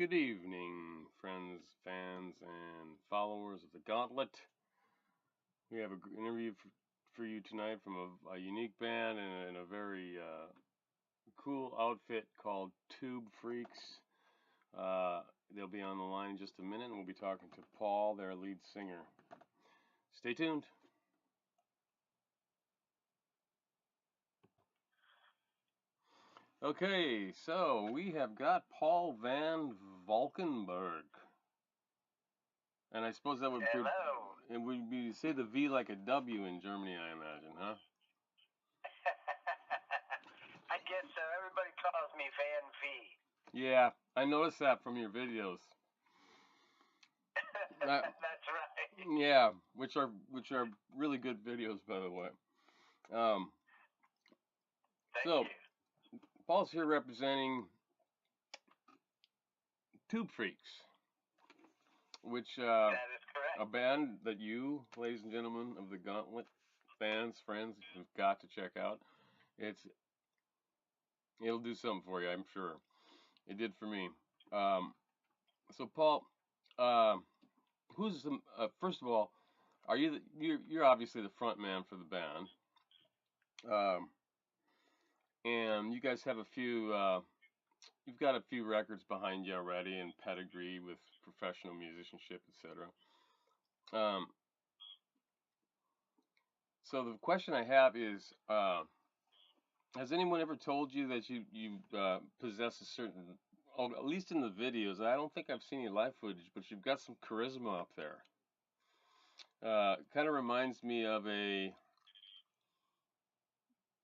Good evening, friends, fans, and followers of the Gauntlet. We have an interview for you tonight from a unique band and a very cool outfit called Tubefreeks. They'll be on the line in just a minute, and we'll be talking to Paul, their lead singer. Stay tuned. Okay, so we have got Paul van Valkenberg. And I suppose that would be, Hello. it would be say the V like a W in Germany, I imagine, huh? I guess so. Everybody calls me Van V. Yeah, I noticed that from your videos. That's right. Yeah, which are really good videos, by the way. Um, Thank so you. Paul's here representing Tubefreeks, which That is a correct. band that you, ladies and gentlemen of the Gauntlet, fans, friends, have got to check out. It'll do something for you, I'm sure. It did for me. So Paul, who's the first of all, are you're obviously the front man for the band, um, and you guys have you've got a few records behind you already and pedigree with professional musicianship, etc. Um, so the question I have is, has anyone ever told you that you possess a certain, oh, at least in the videos? I don't think I've seen any live footage, but you've got some charisma up there. Kind of reminds me of a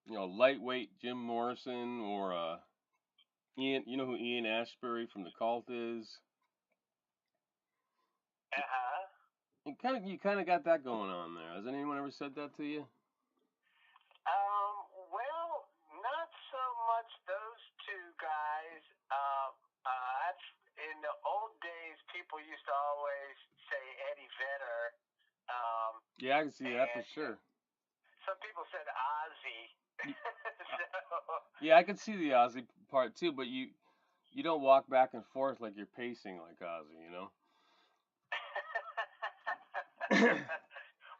lightweight Jim Morrison or Ian. You know who Ian Ashbury from the Cult is? Uh-huh. You kind of got that going on there. Has anyone ever said that to you? Well, not so much those two guys. I've, in the old days, people used to always say Eddie Vedder. Yeah, I can see that for And sure. some people said Ozzy. So, Yeah, I can see the Ozzy part too, but you don't walk back and forth like you're pacing like Ozzy, you know?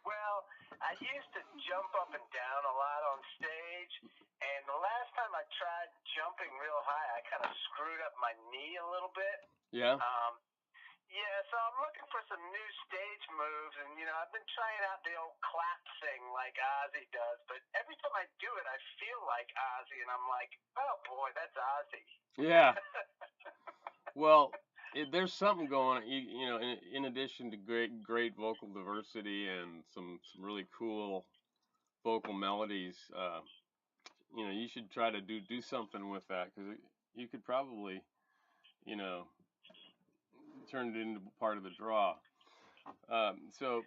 well, I used to jump up and down a lot on stage, and the last time I tried jumping real high, I kind of screwed up my knee a little bit. Yeah. Yeah, so I'm looking for some new stage moves, and I've been trying out the old clap thing like Ozzy does, but every time I do it, I feel like Ozzy, and I'm like, oh boy, that's Ozzy. Yeah. Well, there's something going on. In addition to great vocal diversity and some really cool vocal melodies, you should try to do something with that because you could probably, you know, turn it into part of the draw. So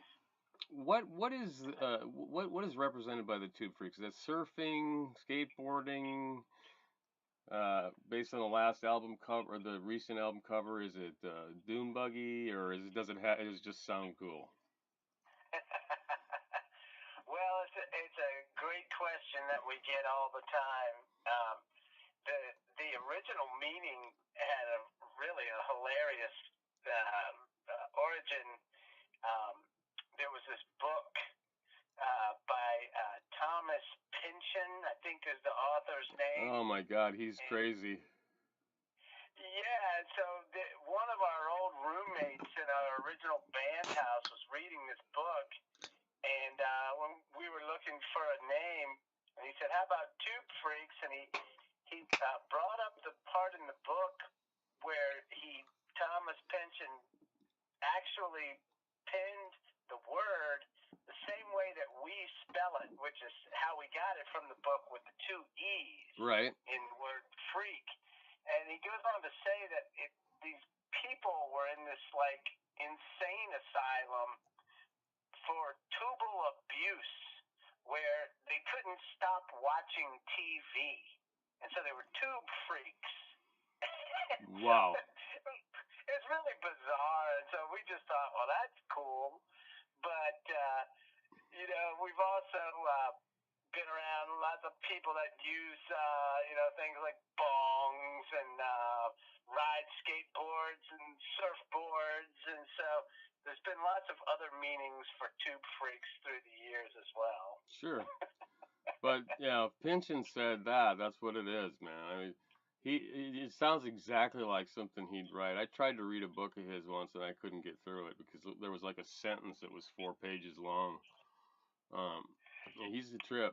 what is represented by the Tubefreeks? Is that surfing, skateboarding? Based on the last album cover or the recent album cover, is it dune buggy or does it just sound cool? Well, it's a great question that we get all the time. The original meaning had a really a hilarious origin. There was this book by Thomas Pynchon, I think is the author's name. Oh my God, he's crazy. Yeah, so one of our old roommates in our original band house was reading this book, and when we were looking for a name, and he said, "How about Tubefreeks?" And he brought up the part in the book where Thomas Pynchon actually pinned the word the same way that we spell it, which is how we got it from the book with the two E's Right. in the word freak. And he goes on to say that these people were in this like insane asylum for tubal abuse where they couldn't stop watching TV. And so they were tube freaks. Wow. It's really bizarre. And so we just thought, well, that's cool. But, we've also been around lots of people that use, things like bongs and ride skateboards surfboards, and so there's been lots of other meanings for Tubefreeks through the years as well. Sure. But yeah, if Pynchon said that, that's what it is, man. I mean, it sounds exactly like something he'd write. I tried to read a book of his once and I couldn't get through it because there was like a sentence that was 4 pages long. Yeah, he's the trip.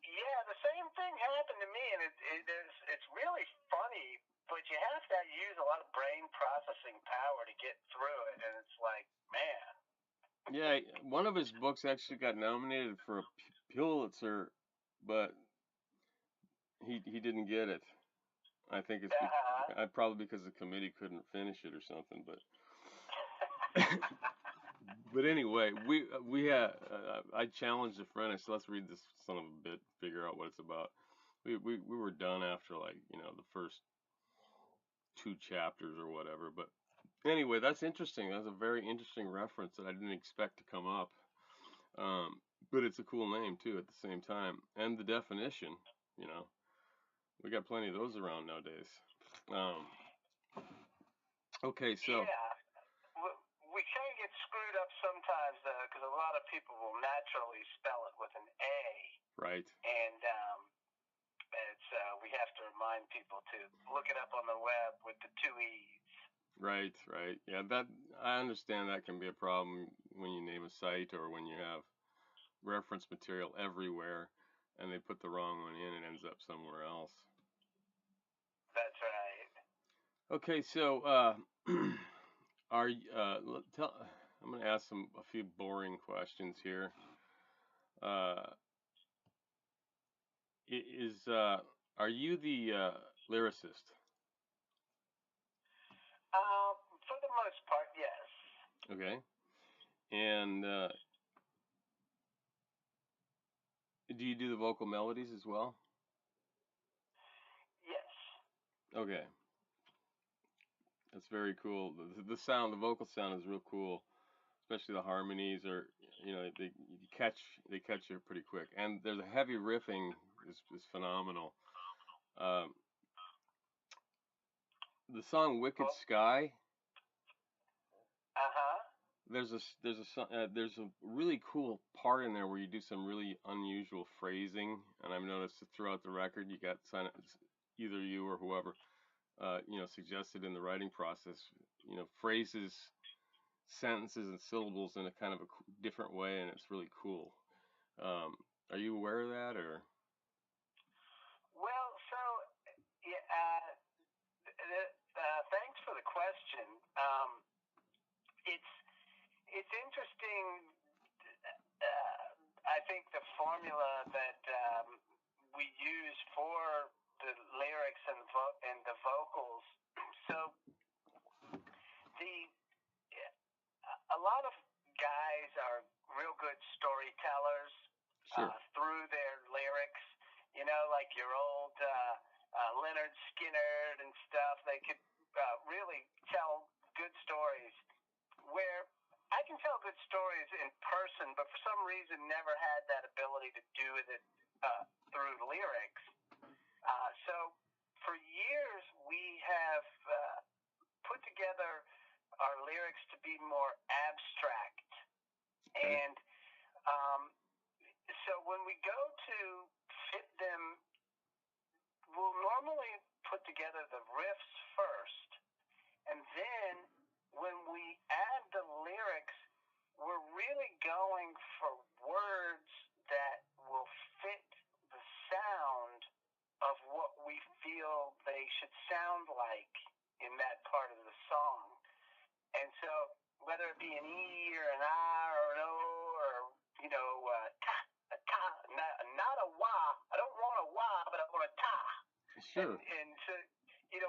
Yeah, the same thing happened to me, and it's really funny, but you have to use a lot of brain processing power to get through it, and it's like, man. Yeah, one of his books actually got nominated for a Pulitzer, but he didn't get it. I think it's probably because the committee couldn't finish it or something. But anyway, I challenged a friend. I said, let's read this son of a bit, figure out what it's about. We were done after like the first 2 chapters or whatever. But anyway, that's interesting. That's a very interesting reference that I didn't expect to come up. But it's a cool name too at the same time, and the definition. You know, we got plenty of those around nowadays. Okay, so Yeah, we kind of get screwed up sometimes because a lot of people will naturally spell it with an A, right. and it's we have to remind people to look it up on the web with the 2 E's. Right, right. Yeah, that I understand that can be a problem when you name a site or when you have reference material everywhere and they put the wrong one in and it ends up somewhere else. That's right. Okay, so are I'm going to ask a few boring questions here. Are you the lyricist? For the most part, yes. Okay. And do you do the vocal melodies as well? Yes. Okay. That's very cool. The vocal sound is real cool, especially the harmonies are, they catch you pretty quick. And there's a heavy riffing is phenomenal. Um, the song "Wicked Sky." Uh-huh. There's a really cool part in there where you do some really unusual phrasing, and I've noticed that throughout the record you got either you or whoever suggested in the writing process, phrases, sentences, and syllables in a kind of a different way, and it's really cool. Are you aware of that, or? Well, so yeah, thanks for the question. It's interesting. I think the formula that we use for the lyrics and the vocals. So a lot of guys are real good storytellers Sure. through their lyrics. Like your old Leonard Skinner and stuff. They could really tell good stories. Where I can tell good stories in person, but for some reason never had that ability to do it through lyrics. So for years we have put together our lyrics to be more abstract. Okay. And so when we go to fit them, we'll normally put together the riffs first, and then when we add the lyrics, we're really going for words that will fit the sound of what we feel they should sound like in that part of the song. And so whether it be an E or an I or an O or, ta, ta, not a wah. I don't want a wah, but I want a ta. Sure. And so,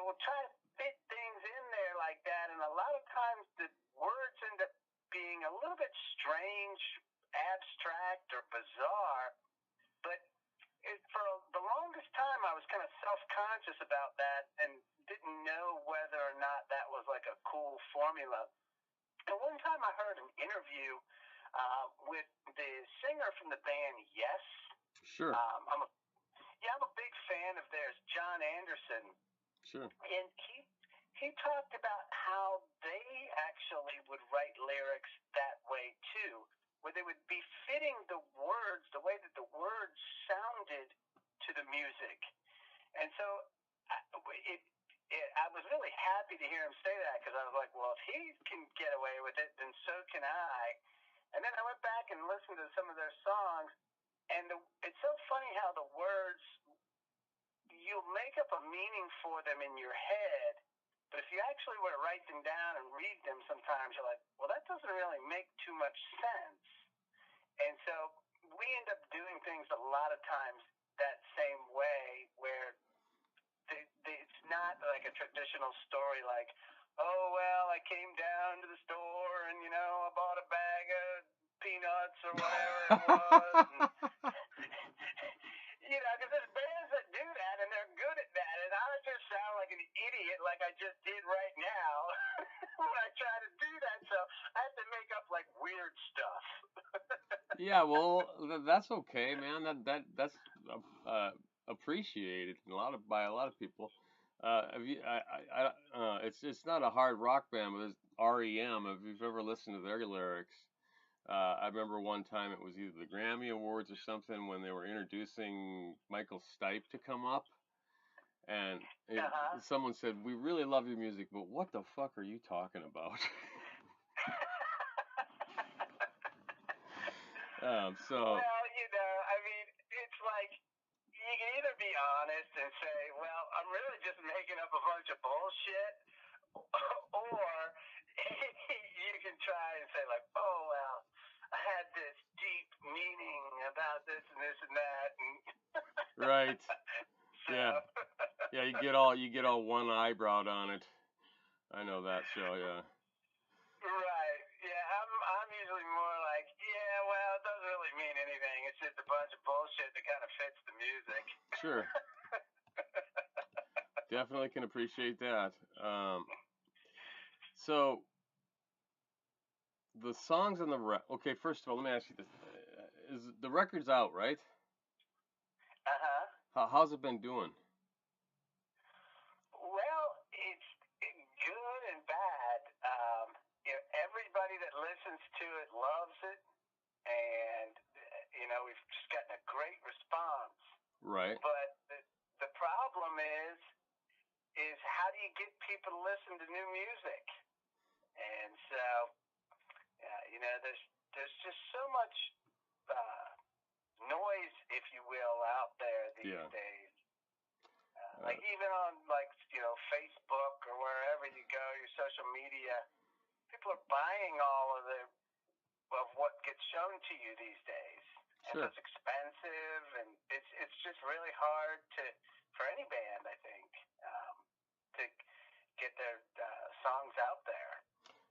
we'll try to fit things in there like that. And a lot of times the words end up being a little bit strange, abstract, or bizarre. But for the longest time, I was kind of self-conscious about that and didn't know whether or not that was like a cool formula. And one time I heard an interview with the singer from the band Yes. Sure. I'm a big fan of theirs, John Anderson. Sure. And he talked about how they actually would write lyrics that way too, where they would be fitting the words, the way that the words sounded to the music. And so it, I was really happy to hear him say that, because I was like, well, if he can get away with it, then so can I. And then I went back and listened to some of their songs, and it's so funny how the words, you make up a meaning for them in your head, but if you actually were to write them down and read them, sometimes you're like, well, that doesn't really make too much sense. And so we end up doing things a lot of times that same way, where it's not like a traditional story like, oh, well, I came down to the store and, I bought a bag of peanuts or whatever it was. And, because there's bands that do that, and they're good at that. And I just sound like an idiot like I just did right now when I try to do that. So I have to make up, like, weird stuff. Yeah, well, that's okay, man. That's appreciated by a lot of people. Have you, it's not a hard rock band, but it's REM. If you've ever listened to their lyrics, I remember one time it was either the Grammy Awards or something when they were introducing Michael Stipe to come up, and someone said, "We really love your music, but what the fuck are you talking about?" So. Well, it's like, you can either be honest and say, well, I'm really just making up a bunch of bullshit, or you can try and say, like, oh, well, I had this deep meaning about this and this and that. And Right. so. Yeah, you get all one eyebrow on it. I know that show, yeah. Right. Yeah, I'm usually more like, yeah, well, it doesn't really mean anything. It's just a bunch of bullshit that kind of fits the music. Sure. Definitely can appreciate that. So the songs on the okay, first of all, let me ask you this: is the record's out, right? How's it been doing? Well, it's good and bad. Everybody that listens to it loves it, and we've just gotten a great response. Right. But the problem is how do you get people to listen to new music? And so, there's just so much noise, if you will, out there these days. Like even on Facebook or wherever you go, your social media, people are buying all of what gets shown to you these days. Sure. And so it's expensive, and it's just really hard for any band, I think, to get their songs out there.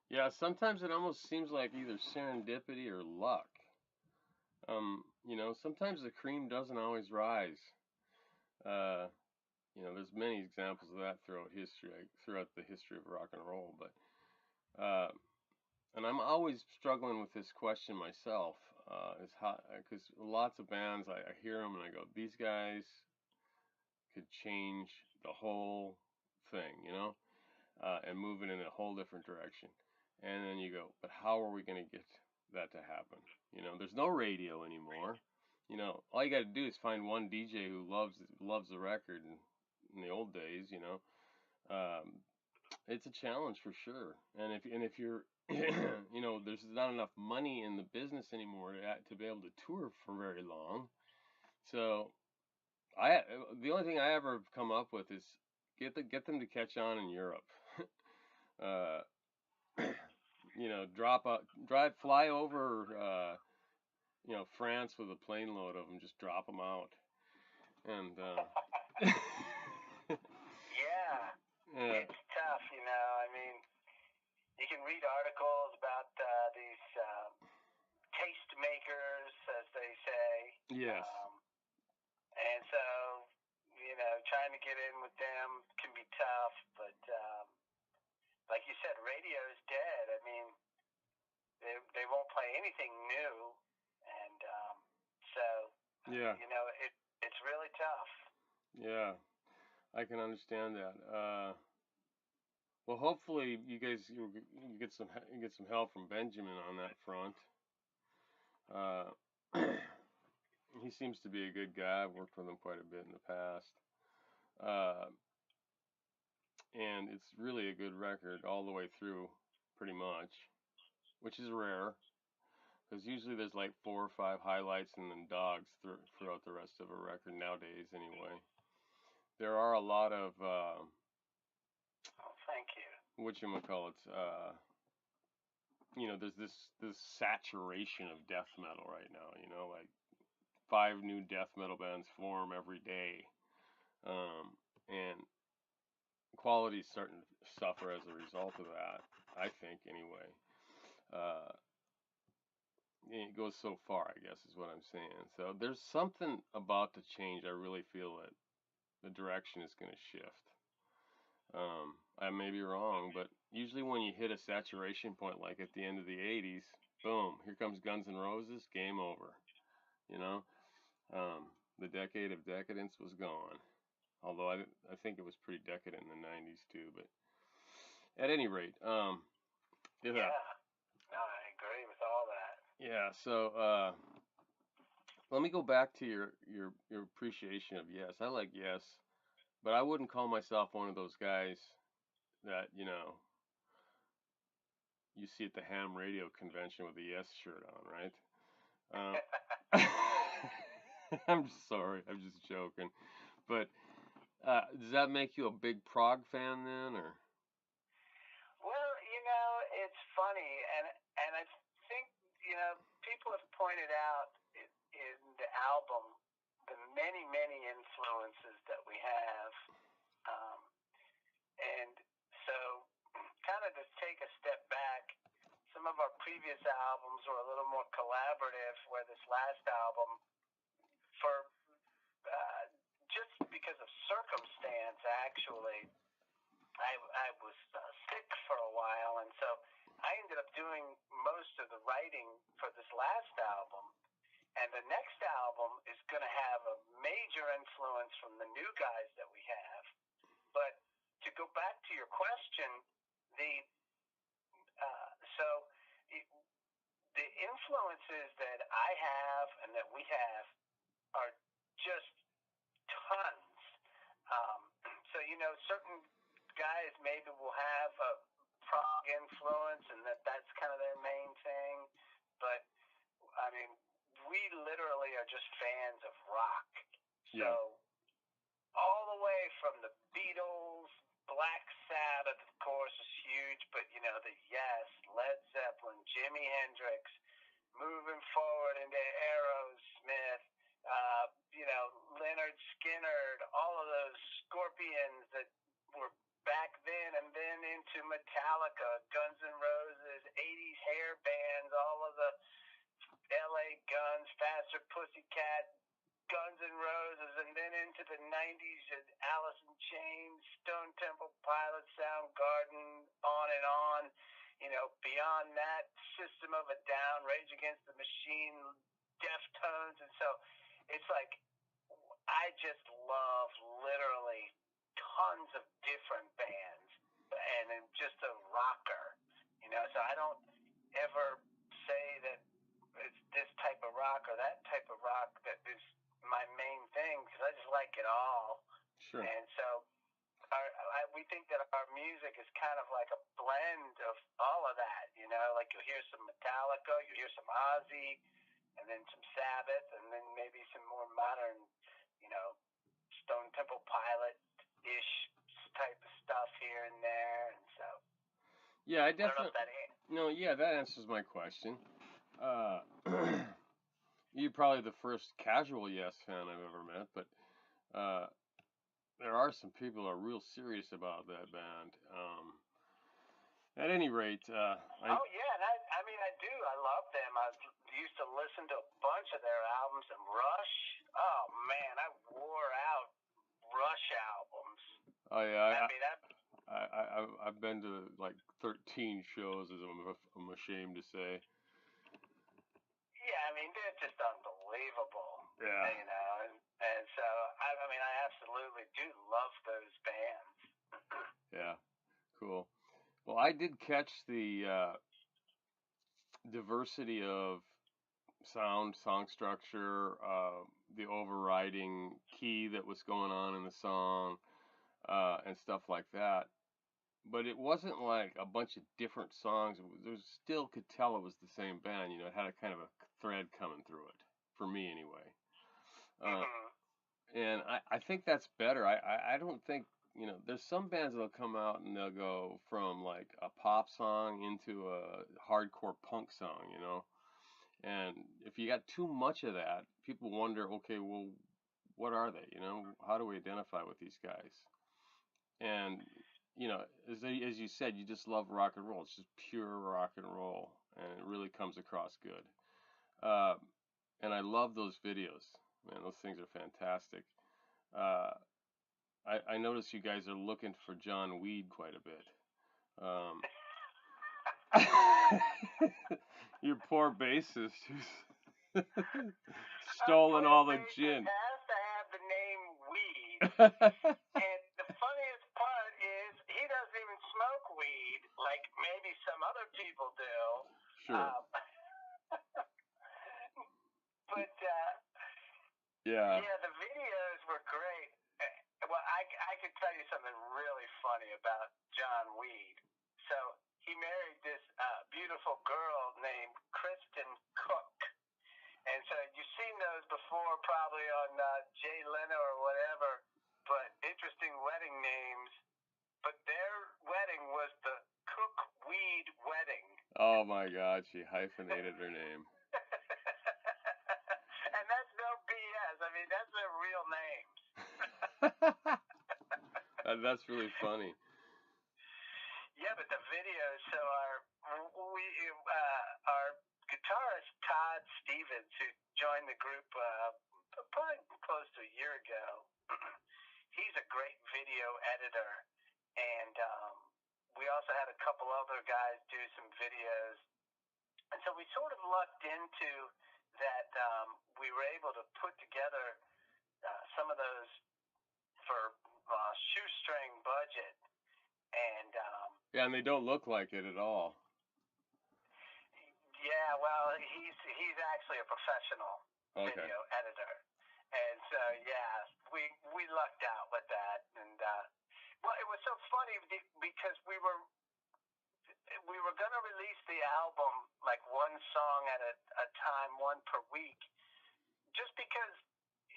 Yeah, sometimes it almost seems like either serendipity or luck. Sometimes the cream doesn't always rise. There's many examples of that throughout the history of rock and roll. But and I'm always struggling with this question myself. Is how, because lots of bands I hear them and I go, these guys could change the whole thing, and move it in a whole different direction. And then you go, but how are we going to get that to happen? There's no radio anymore. All you got to do is find one DJ who loves the record. And in the old days, it's a challenge for sure. And if you're, there's not enough money in the business anymore to be able to tour for very long. So the only thing I ever come up with is get them to catch on in Europe. Fly over, France with a plane load of them, just drop them out, and yeah, it's tough, you can read articles about these taste makers, as they say. Yes. And so, trying to get in with them can be tough, but like you said, radio is dead. I mean, they won't play anything new, and so it's really tough. Yeah, I can understand that. Well, hopefully you guys you get some help from Benjamin on that front. Uh, he seems to be a good guy. I've worked with him quite a bit in the past. Uh, and it's really a good record all the way through, pretty much, which is rare because usually there's like 4 or 5 highlights and then dogs throughout the rest of a record nowadays. Anyway, there are a lot of Oh, thank you. whatchamacallits, there's this saturation of death metal right now. Like 5 new death metal bands form every day, and quality's starting to suffer as a result of that. I think anyway. Uh, it goes so far, I guess, is what I'm saying. So there's something about the change. I really feel that the direction is going to shift. I may be wrong, but usually when you hit a saturation point, like at the end of the '80s, boom, here comes Guns N' Roses, game over. You know, the decade of decadence was gone. Although I think it was pretty decadent in the '90s too. But at any rate, yeah, Yeah. No, I agree with all that. yeah. So let me go back to your appreciation of Yes. I like Yes, but I wouldn't call myself one of those guys that you see at the ham radio convention with a Yes shirt on, right? I'm sorry, I'm just joking. But does that make you a big prog fan then, or? Well, it's funny, and I think people have pointed out in the album the many influences that we have, um, and so kind of to take a step back, some of our previous albums were a little more collaborative, where this last album, for just because of circumstance, actually, I was sick for a while, and so I ended up doing most of the writing for this last album. And the next album is going to have a major influence from the new guys that we have. But to go back to your question, the so the influences that I have and that we have are just tons. So certain guys maybe will have a prog influence, and that's kind of their main thing. But I mean, we literally are just fans of rock. Yeah. So all the way from the Beatles, Black Sabbath, of course, is huge, but the Yes, Led Zeppelin, Jimi Hendrix, moving forward into Aerosmith, Leonard Skinner, all of those Scorpions that were back then, and then into Metallica, Guns N' Roses, 80s hair bands, all of the LA Guns, Faster Pussycat, Guns N' Roses, and then into the 90s, Alice in Chains, Stone Temple Pilots, Soundgarden, on and on. Beyond that, System of a Down, Rage Against the Machine, Deftones, and so it's like I just love literally tons of different bands, and just a rocker. So I don't ever say that it's this type of rock or that type of rock that is my main thing, because I just like it all. Sure. And so we think that our music is kind of like a blend of all of that. Like you'll hear some Metallica, you'll hear some Ozzy, and then some Sabbath, and then maybe some more modern, Stone Temple Pilot-ish type of stuff here and there. And so Yeah, I I don't know definitely. if that answers. No, yeah, that answers my question. Uh, you're probably the first casual Yes fan I've ever met, but uh, there are some people who are real serious about that band. At any rate, Oh yeah, and I mean I do. I love them. I used to listen to a bunch of their albums. And Rush, oh man, I wore out Rush albums. yeah, I mean that. I've been to like 13 shows, as I'm ashamed to say. Yeah, I mean they're just unbelievable. Yeah. And so I mean I absolutely do love those bands. Yeah. Cool. Well, I did catch the diversity of sound, song structure, the overriding key that was going on in the song, and stuff like that. But it wasn't like a bunch of different songs. There was, still could tell it was the same band. You know, it had a kind of a thread coming through it, for me anyway. Uh, Mm-hmm. and I think that's better. I don't think, you know, there's some bands that'll come out and they'll go from like a pop song into a hardcore punk song, you know. And if you got too much of that, people wonder, okay, well, what are they? You know, how do we identify with these guys? And you know, as you said, you just love rock and roll. It's just pure rock and roll, and it really comes across good. Uh, and I love those videos. Man, those things are fantastic. Uh, I notice you guys are looking for John Weed quite a bit. Um, your poor bassist who's Our stolen poor all the bassist gin. has to have the name Weed. And the funniest part is he doesn't even smoke weed like maybe some other people do. Sure. Um, but Yeah. yeah, the videos were great. Well, I could tell you something really funny about John Weed. So he married this beautiful girl named Kristen Cook. And so you've seen those before, probably on Jay Leno or whatever. But interesting wedding names. But their wedding was the Cook Weed wedding. Oh my God, she hyphenated her name. And that's no BS. I mean, that's their real names. That's really funny. Yeah, but the videos. So our guitarist Todd Stevens, who joined the group probably close to a year ago, he's a great video editor, and we also had a couple other guys do some videos, and so we sort of lucked into that. We were able to put together some of those for shoestring budget, and Yeah, and they don't look like it at all. yeah, well, he's actually a professional Okay. video editor, and so yeah, we lucked out with that, and well, it was so funny because we were gonna release the album like one song at a time, one per week, just because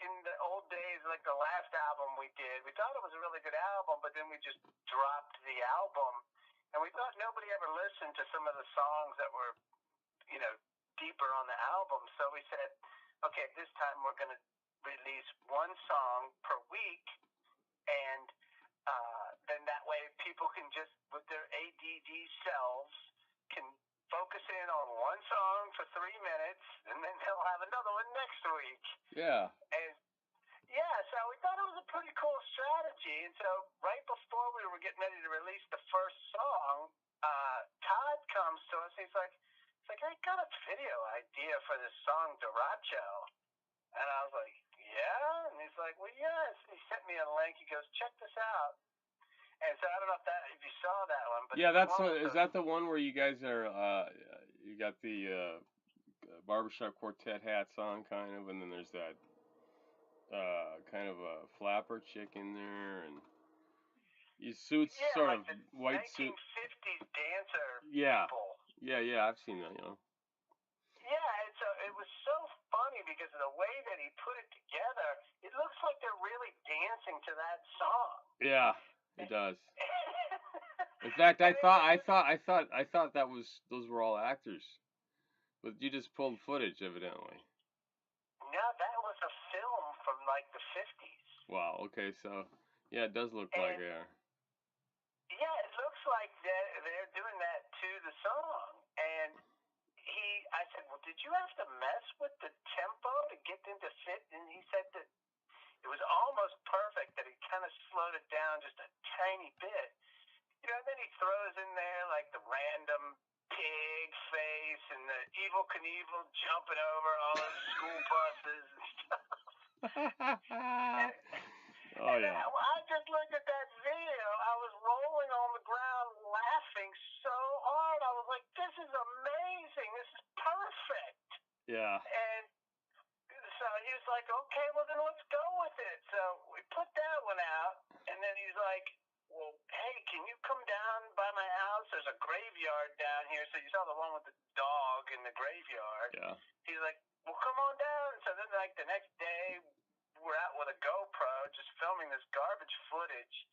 in the old days, like the last album we did, we thought it was a really good album, but then we just dropped the album, and we thought nobody ever listened to some of the songs that were, you know, deeper on the album. So we said, okay, this time we're going to release one song per week, and then that way people can just, with their ADD selves, can focus in on one song for 3 minutes, and then they'll have another one next week. Yeah. And yeah, so we thought it was a pretty cool strategy. And so right before we were getting ready to release the first song, Todd comes to us. He's like, I got a video idea for this song, Duracho. And I was like, yeah? And he's like, well, yes. And he sent me a link. He goes, check this out. And so I don't know if you saw that one, but Yeah, that's one is that the one where you guys are you got the barbershop quartet hats on kind of, and then there's that kind of a flapper chick in there, and his suits yeah, sort like of the white suit. 1950s dancer Yeah. people. Yeah, I've seen that, you know. Yeah, and so it was so funny because of the way that he put it together. It looks like they're really dancing to that song. Yeah, it does. In fact, I thought that was those were all actors, but you just pulled footage, evidently. No, that was a film from like the 50s. Wow. Okay, so yeah, it does look like And they are. yeah, it looks like they're doing that to the song. And I said, well, did you have to mess with the tempo to get them to fit? And he said that it was almost perfect, that he kind of slowed it down just a tiny bit. You know, and then he throws in there like the random pig face and the Evil Knievel jumping over all those school buses and stuff. Oh And yeah. I just looked at that video. I was was rolling on the ground laughing so hard. I was like, this is amazing. This is perfect. Yeah. And so he was like, okay, well, then let's go with it. So we put that one out. And then he's like, well, hey, can you come down by my house? There's a graveyard down here. So you saw the one with the dog in the graveyard. Yeah. He's like, well, come on down. So then, like, the next day, we're out with a GoPro just filming this garbage footage.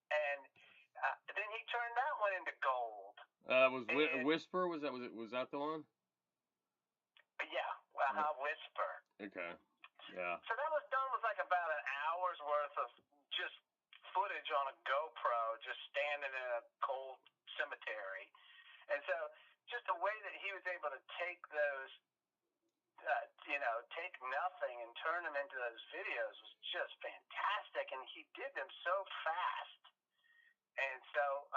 And then he turned that one into gold. Was Whisper, was that the one? Yeah, Whisper. Okay. Yeah. So that was done with like about an hour's worth of just footage on a GoPro, just standing in a cold cemetery. And so just the way that he was able to take those, take nothing and turn them into those videos was just fantastic. And he did them so fast. And so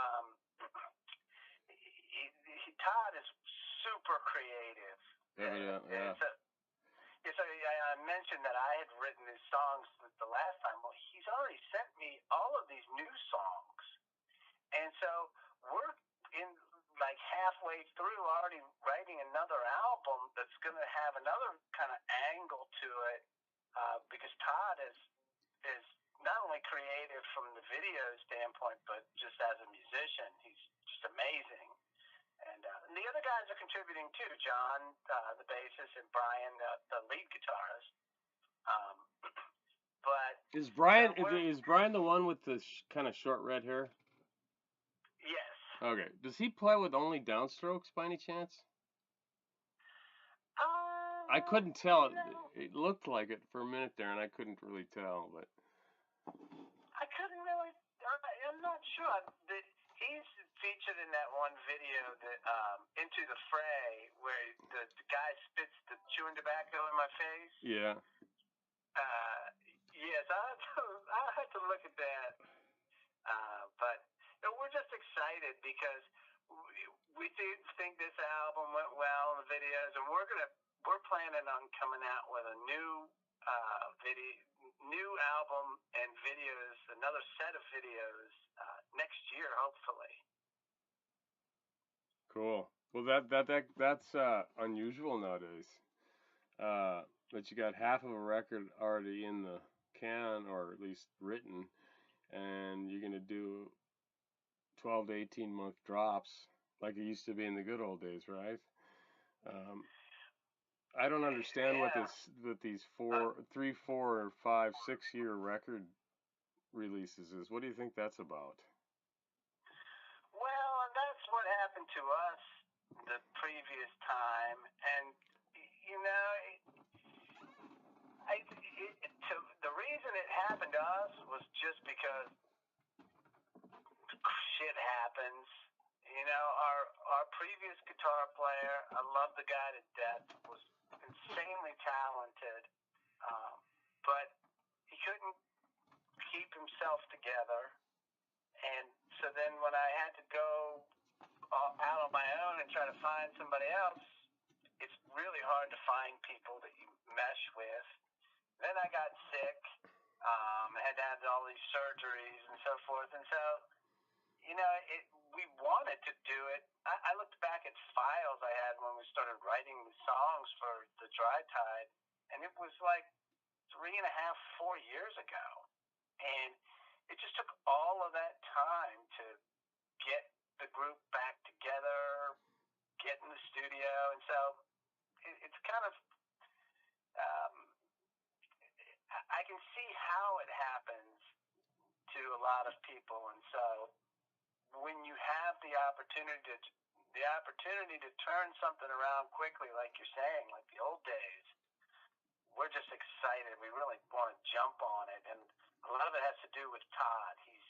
Todd is super creative. Yeah. So I mentioned that I had written these songs the last time. Well, he's already sent me all of these new songs. And so we're in like halfway through already writing another album that's going to have another kind of angle to it because Todd is not only creative from the video standpoint, but just as a musician, he's just amazing. And the other guys are contributing too. John, the bassist, and Brian, the lead guitarist. But is Brian the one with the kind of short red hair? Yes. Okay. Does he play with only downstrokes by any chance? I couldn't tell. It looked like it for a minute there, and I couldn't really tell. But I couldn't really. I'm not sure. He's featured in that one video that Into the Fray, where the guy spits the chewing tobacco in my face. Yeah. Yes, I had to look at that. But we're just excited because we think this album went well in the videos, and we're planning on coming out with a new new album and videos, another set of videos next year, hopefully. Cool. Well, that's unusual nowadays. That you got half of a record already in the can, or at least written, and you're gonna do 12 to 18-month drops like it used to be in the good old days, right? I don't understand what these 3, 4, or 5, 6 year record releases is. What do you think that's about? Well, that's what happened to us the previous time, and the reason it happened to us was just because shit happens. Our previous guitar player, I love the guy to death, was insanely talented, but he couldn't keep himself together. And so then when I had to go out on my own and try to find somebody else, it's really hard to find people that you mesh with. Then I got sick, had to have all these surgeries and so forth. And so, we wanted to do it. I looked back at files I had when we started writing the songs for the Dry Tide, and it was like 3.5, 4 years ago. And it just took all of that time to get the group back together, get in the studio. And so it's kind of, I can see how it happens to a lot of people. And so when you have the opportunity to turn something around quickly, like you're saying, like the old days, we're just excited. We really want to jump on it. And a lot of it has to do with Todd. He's,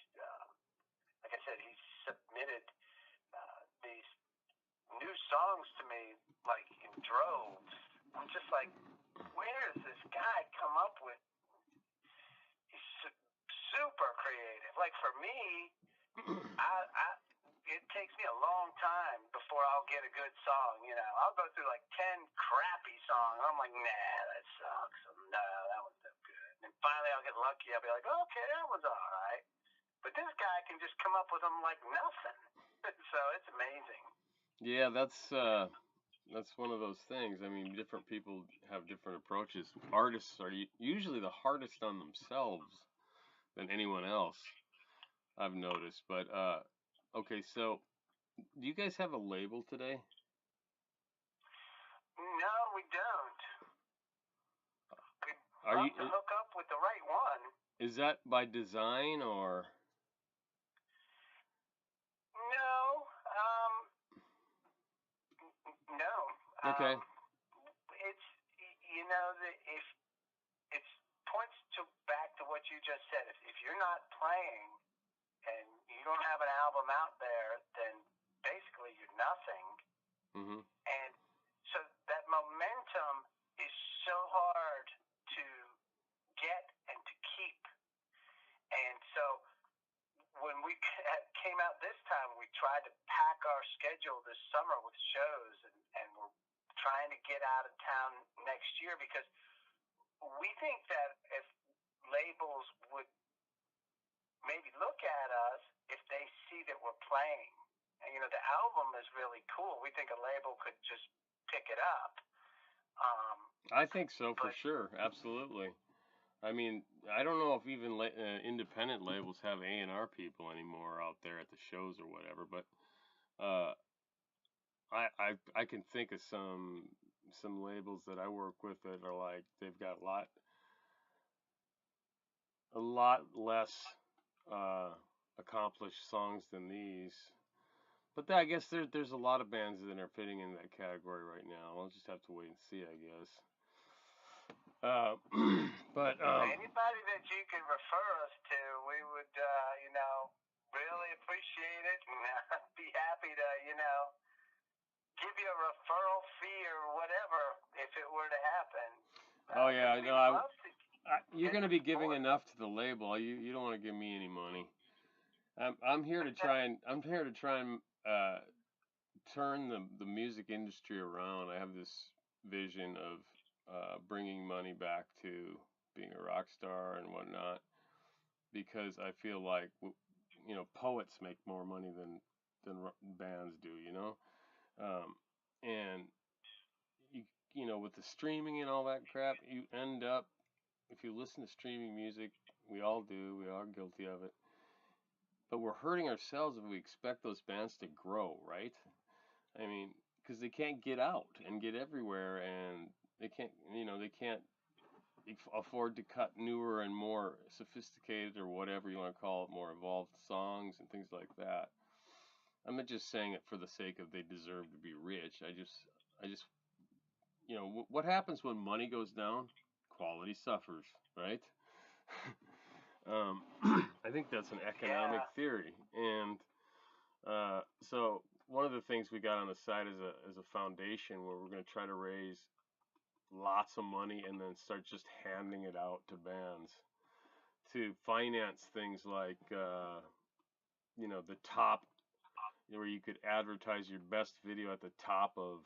like I said, he's submitted these new songs to me like in droves. I'm just like, where does this guy come up with? He's super creative. Like for me, it takes me a long time before I'll get a good song. I'll go through like 10 crappy songs. I'm like, nah, that sucks. No, that one's no good. And finally, I'll get lucky. I'll be like, okay, that was all right. But this guy can just come up with them like nothing. So it's amazing. Yeah, that's one of those things. I mean, different people have different approaches. Artists are usually the hardest on themselves than anyone else, I've noticed. But okay, so do you guys have a label today? No, we don't. We'd Are love you? to hook up with the right one. Is that by design or? No, no. Okay. It's you know if it points to back to what you just said. If you're not playing and you don't have an album out there, then basically you're nothing. Mhm. And so that momentum is so hard to get and to keep. And so when we came out this time, we tried to pack our schedule this summer with shows, and we're trying to get out of town next year because we think that if labels would maybe look at us if they see that we're playing. And, the album is really cool. We think a label could just pick it up. I think so for But sure. Absolutely. I mean, I don't know if even independent labels have A&R people anymore out there at the shows or whatever, but uh, I can think of some labels that I work with that are like they've got a lot less uh, accomplished songs than these. But I guess there's a lot of bands that are fitting in that category right now. I'll just have to wait and see, I guess. But anybody that you could refer us to, we would, really appreciate it and be happy to, give you a referral fee or whatever if it were to happen. oh yeah, We'd love to you're get going to the be giving support. enough to the label. You don't want to give me any money. I'm here to try and turn the music industry around. I have this vision of bringing money back to being a rock star and whatnot because I feel like poets make more money than bands do. And with the streaming and all that crap, you end up if you listen to streaming music, we all do. We are guilty of it. But we're hurting ourselves if we expect those bands to grow, right? I mean, because they can't get out and get everywhere, and they can't afford to cut newer and more sophisticated or whatever you want to call it, more evolved songs and things like that. I'm not just saying it for the sake of they deserve to be rich. I just, what happens when money goes down? Quality suffers, right? I think that's an economic Yeah. theory, and so one of the things we got on the side is a foundation where we're going to try to raise lots of money and then start just handing it out to bands to finance things like the top where you could advertise your best video at the top of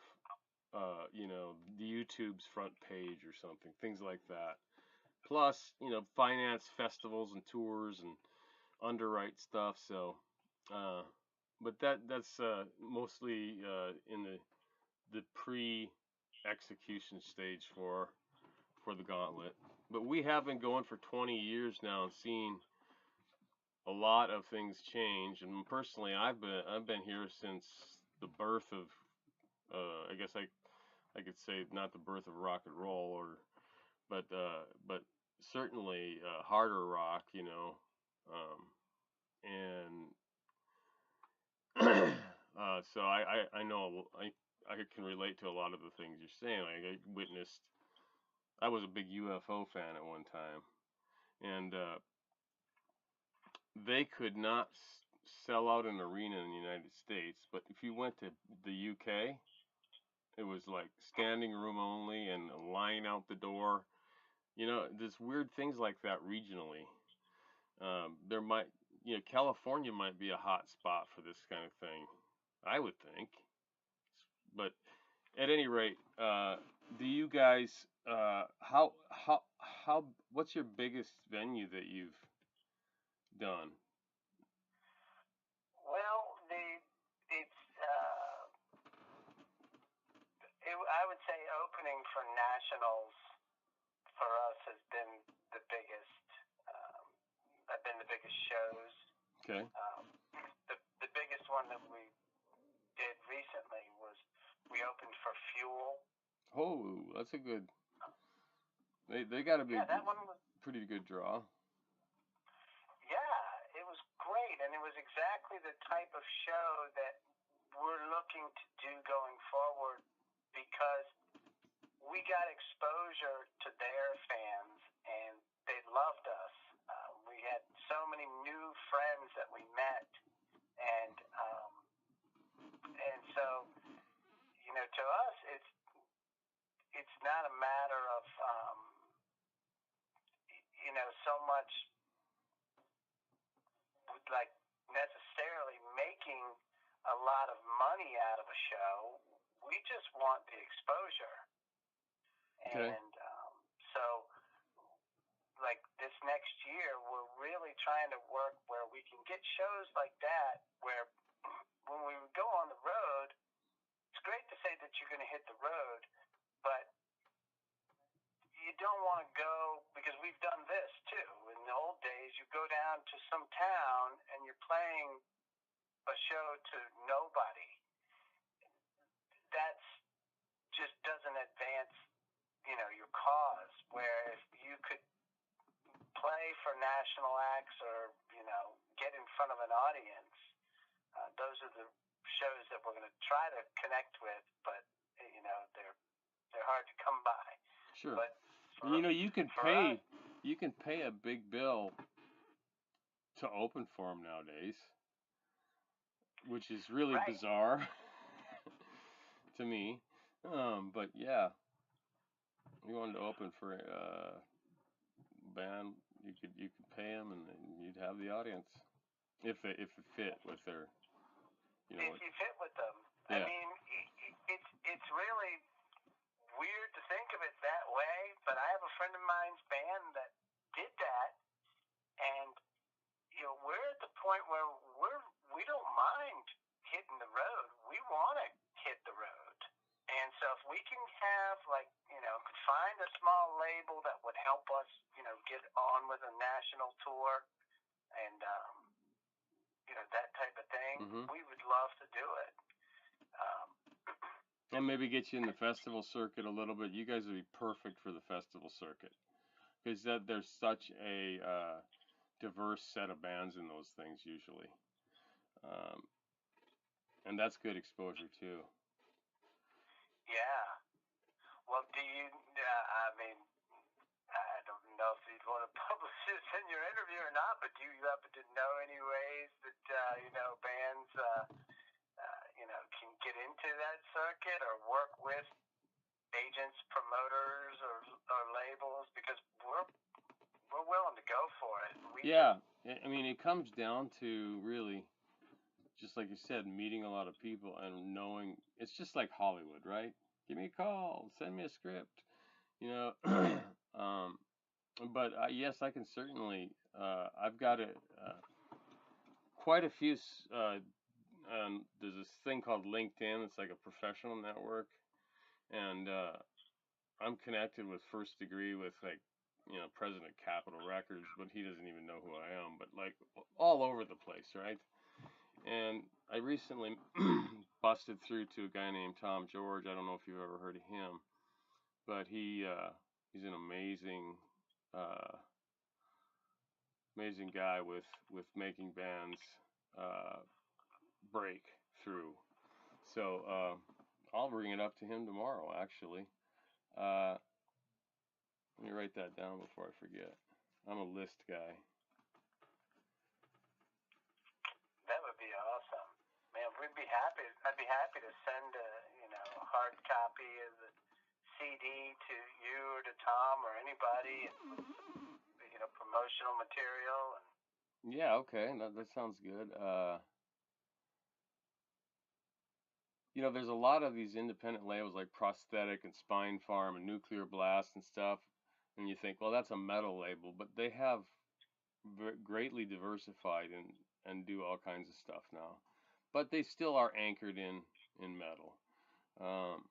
the YouTube's front page or something, things like that. Plus, finance festivals and tours and underwrite stuff. So, but that's mostly in the pre-execution stage for the gauntlet. But we have been going for 20 years now and seen a lot of things change. And personally, I've been here since the birth of I guess I could say not the birth of rock and roll but certainly harder rock, and so I know I can relate to a lot of the things you're saying. Like I was a big UFO fan at one time, and they could not sell out an arena in the United States, but if you went to the UK, it was like standing room only and a line out the door. There's weird things like that regionally. There might, California might be a hot spot for this kind of thing, I would think. But at any rate, do you guys, how, what's your biggest venue that you've done? Well, it's I would say opening for nationals for us has been the biggest. Have been the biggest shows. Okay. The biggest one that we did recently was we opened for Fuel. Oh, that's a good. They got to be Yeah, that one was. pretty good draw. Yeah, it was great, and it was exactly the type of show that we're looking to do going forward because we got exposure to their fans, and they loved us. We had so many new friends that we met, and so to us, it's not a matter of so much like necessarily making a lot of money out of a show. We just want the exposure. Okay. And so, like this next year, we're really trying to work where we can get shows like that where when we go on the road, it's great to say that you're going to hit the road, but you don't want to go because we've done this too. In the old days, you go down to some town and you're playing a show to nobody. That's just doesn't advance, your cause. Where if you could play for national acts or get in front of an audience, those are the shows that we're going to try to connect with. But they're hard to come by. Sure. But You can for pay us, a big bill to open for them nowadays, which is really right? bizarre to me. But yeah, you wanted to open for a band, you could pay them, and you'd have the audience if it fit with their, If you fit with them, I yeah. mean, it's really weird to think of it that way. But I have a friend of mine's band that did that, and we're at the point where we don't mind hitting the road. We want to hit the road. And so if we can have could find a small label that would help us, get on with a national tour and that type of thing, Mhm. we would love to do it. Um, And maybe get you in the festival circuit a little bit. You guys would be perfect for the festival circuit because there's such a diverse set of bands in those things usually, um, and that's good exposure too. yeah. Well, do you? I mean, I don't know if you'd want to publish this in your interview or not, but do you happen to know any ways that bands can get into that circuit or work with agents, promoters, or labels? Because we're willing to go for it. Yeah, I mean, it comes down to really, just like you said, meeting a lot of people and knowing. It's just like Hollywood, right? Give me a call, send me a script, you know. um, but yes, I can certainly. I've got quite a few. There's this thing called LinkedIn. It's like a professional network, and I'm connected with First Degree with like President Capitol Records, but he doesn't even know who I am. But like all over the place, right? And I recently busted through to a guy named Tom George. I don't know if you've ever heard of him, but he's an uh, amazing guy with making bands uh, break through. So I'll bring it up to him tomorrow. Actually, let me write that down before I forget. I'm a list guy. That would be awesome, man. We'd be happy. I'd be happy to send a hard copy of the CD to you or to Tom or anybody, and with some promotional material. And Yeah, okay, that sounds good. There's a lot of these independent labels like Prosthetic and Spine Farm and Nuclear Blast and stuff, and you think, well, that's a metal label, but they have greatly diversified and do all kinds of stuff now, but they still are anchored in metal. Um,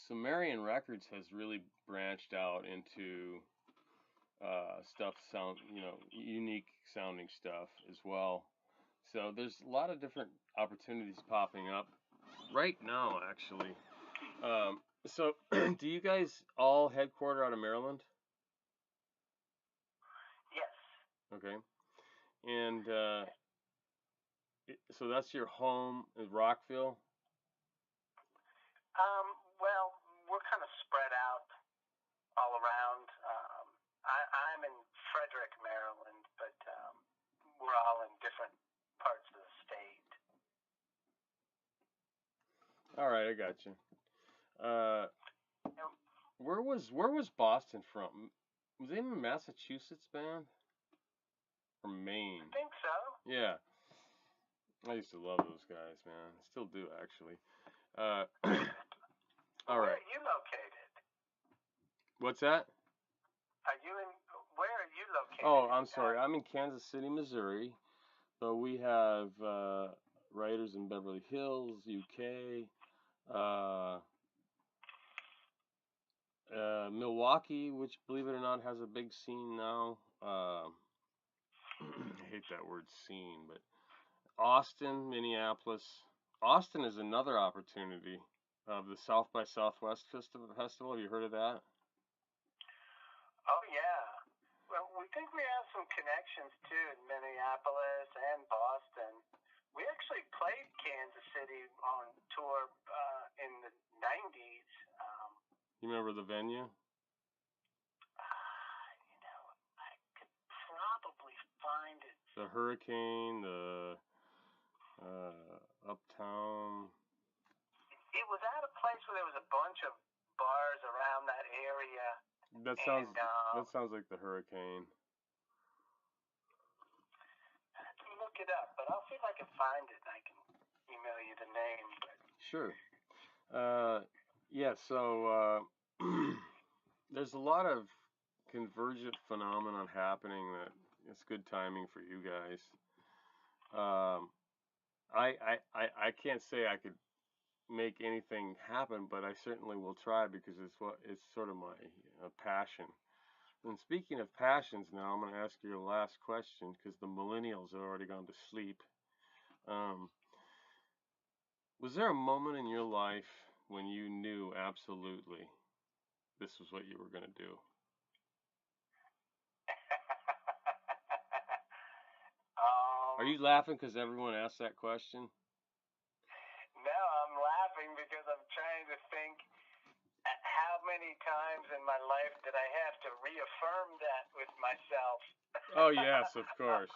Sumerian Records has really branched out into stuff, unique sounding stuff as well. So there's a lot of different opportunities popping up right now, actually. So do you guys all headquarter out of Maryland? Yes. Okay. And so that's your home in Rockville? Well, we're kind of spread out all around. I'm in Frederick, Maryland, but we're all in different parts of the state. All right, I got you. Uh, where was Boston from? Was it a Massachusetts band? Or Maine? I think so. Yeah. I used to love those guys, man. I still do, actually. All Where right. are you located? What's that? Where are you located? Oh, I'm sorry. I'm in Kansas City, Missouri. So we have writers in Beverly Hills, UK, Milwaukee, which, believe it or not, has a big scene now. I hate that word scene, but Austin, Minneapolis. Austin is another opportunity of the South by Southwest Festival. Have you heard of that? Oh, yeah. Well, we think we have some connections, too, in Minneapolis and Boston. We actually played Kansas City on tour in the 90s. You remember the venue? I could probably find it. The Hurricane, the Uptown. It was at a place where there was a bunch of bars around that area. That sounds like the Hurricane. I have to look it up, but I'll see if I can find it and I can email you the name. Sure. Yeah, so there's a lot of convergent phenomenon happening that it's good timing for you guys. I can't say I could make anything happen, but I certainly will try because it's sort of my passion. And speaking of passions, now I'm going to ask you the last question because the millennials have already gone to sleep. Was there a moment in your life when you knew absolutely this was what you were going to do? Are you laughing because everyone asked that question? No, I'm laughing because I'm trying to think how many times in my life did I have to reaffirm that with myself? Oh, yes, of course.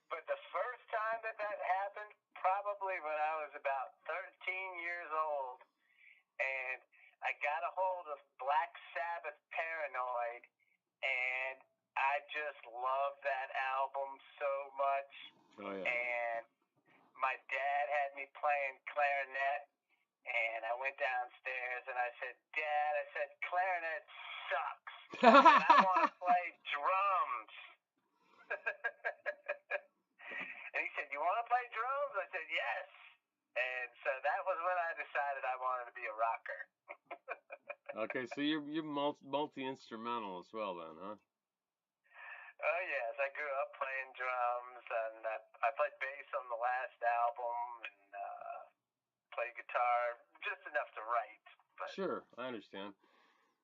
But the first time that happened, probably when I was about 13 years old, and I got a hold of Black Sabbath Paranoid, and I just loved that album so much. Oh, yeah. And my dad had me playing clarinet, and I went downstairs and I said, Dad, clarinet sucks. And I want to play drums. And he said, you want to play drums? I said, yes. And so that was when I decided I wanted to be a rocker. Okay, so you're multi-instrumental as well then, huh? Oh, yes. I grew up playing drums, and I played bass on the last album, and played guitar, just enough to write. But... Sure, I understand.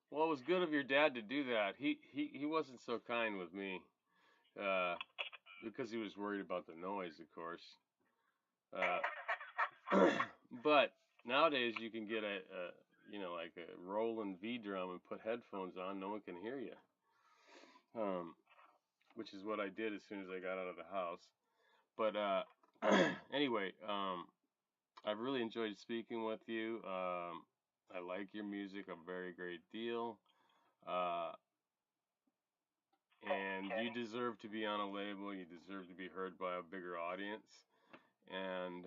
Well, it was good of your dad to do that. He wasn't so kind with me, because he was worried about the noise, of course. But nowadays you can get like a Roland V drum and put headphones on. No one can hear you. Which is what I did as soon as I got out of the house. But anyway, I've really enjoyed speaking with you. I like your music a very great deal. And you deserve to be on a label. You deserve to be heard by a bigger audience. And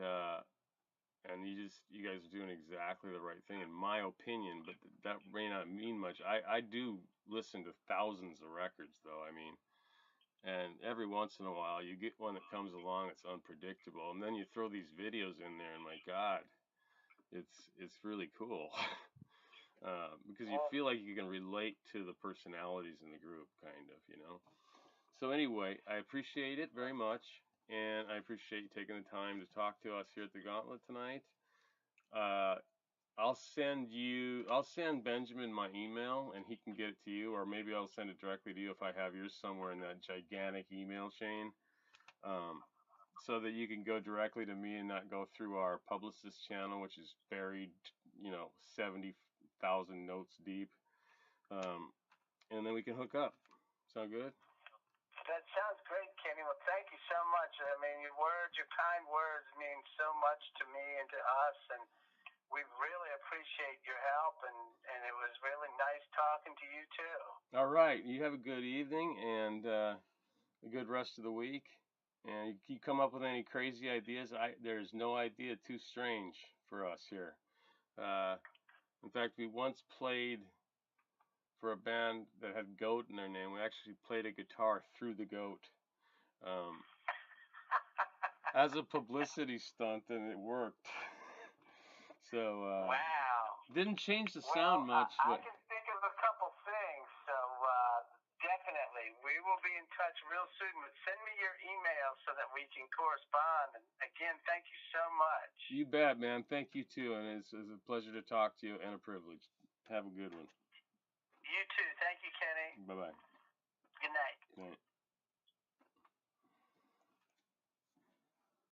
you guys are doing exactly the right thing, in my opinion. But that may not mean much. I do listen to thousands of records, though. I mean, And every once in a while, you get one that comes along that's unpredictable, and then you throw these videos in there, and my God, it's really cool. Because you Well, feel like you can relate to the personalities in the group, kind of, you know. So anyway, I appreciate it very much, and I appreciate you taking the time to talk to us here at the Gauntlet tonight. I'll send Benjamin my email, and he can get it to you, or maybe I'll send it directly to you if I have yours somewhere in that gigantic email chain, so that you can go directly to me and not go through our publicist channel, which is buried, 70,000 notes deep. And then we can hook up. Sound good? that sounds great, Kenny. Well, thank you so much. I mean, your kind words mean so much to me and to us, and we really appreciate your help, and it was really nice talking to you too. All right. You have a good evening and a good rest of the week. And you come up with any crazy ideas. There's no idea too strange for us here. In fact, we once played for a band that had goat in their name. We actually played a guitar through the goat as a publicity stunt, and it worked. So Wow. didn't change the sound much, I but can think of a couple things, so definitely we will be in touch real soon. But send me your email so that we can correspond. And again, thank you so much. you bet, man. Thank you too, and it's a pleasure to talk to you and a privilege. Have a good one. You too. Thank you, Kenny. Bye bye. Good night. Good night.